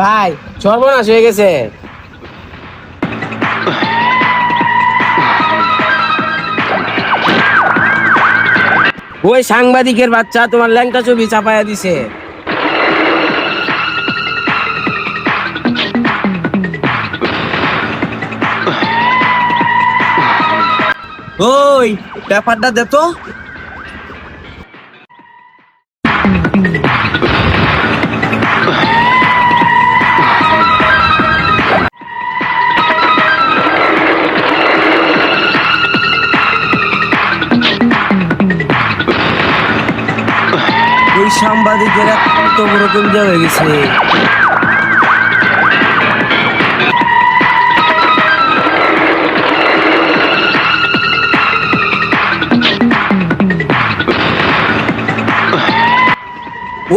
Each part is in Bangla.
ভাই সর্বনাশ হয়ে গেছে। ওই সাংবাদিকের বাচ্চা তোমার ল্যাংটা ছবি চাপায়া দিছে। ওই ব্যাপারটা দে তো। ওই সাংবাদিকের এত বড় কবিতা হয়ে গেছে।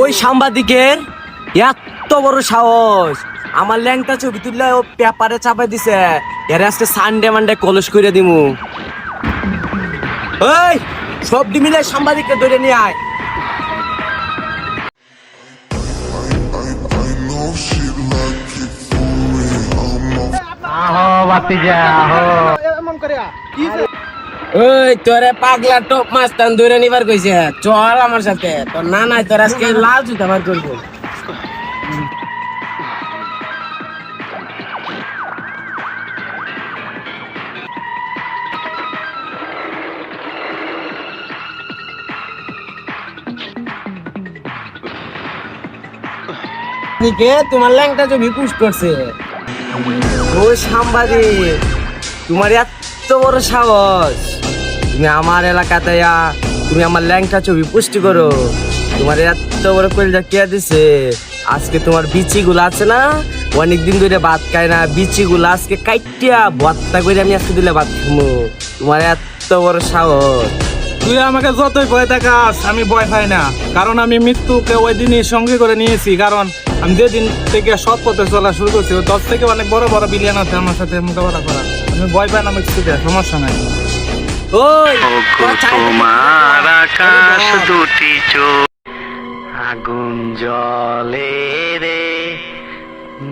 ওই সাংবাদিকের এত বড় সাহস, আমার ল্যাংটা ছবি তুললে ও পেপারে চাপাই দিছে। এর আজকে সানডে মানডে কলেজ করে দিমু। ওই সব মিলে সাংবাদিককে ধরে নিয়ে আয়। ওই তোরে পাগলা টপ মাস্তান ধরে নিবার কইছে, চল আমার সাথে। তোর না নাই তোর আজকে লাল জুতা বার করবো। তোমার ল্যাংটা ছবি পোস্ট করছে। ও সাংবাদিক, তোমার এত বড় সাহস, তুমি আমার এলাকাতে তুমি আমার ল্যাংটা ছবি পোস্ট করো। তোমার এত বড় কলিজা কে দিছে? আজকে তোমার বিচি গুলো আছে না, অনেকদিন ধরে ভাত খায় না, বিচি গুলো আজকে কাইটিয়া ভর্তা করে আমি আজকে দিলে ভাত খাবো। তোমার এত বড় সাহস। তুই আমাকে যতই ভয় দেখাস, আমি ভয় পাই না। কারণ আমি মৃত্যুকে ওই দিনই সঙ্গে করে নিয়েছি। কারণ আমি যেদিন থেকে সৎ পথে চলা শুরু করছি, ওই 10 থেকে অনেক বড় বড় বিলিয়ন আছে আমার সাথে মোকাবেলা করা। আমি ভয় পাই না, আমি কিছু সমস্যা নাই। ওই তোমার আকাশ দুটি চোখ আগুন জলে রে,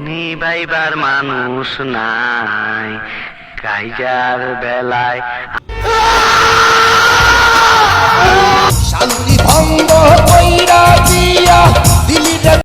নিবাইবার মানুষ নাই কাইজার বেলায়। শান্তি ভঙ্গ কইরা দিয়া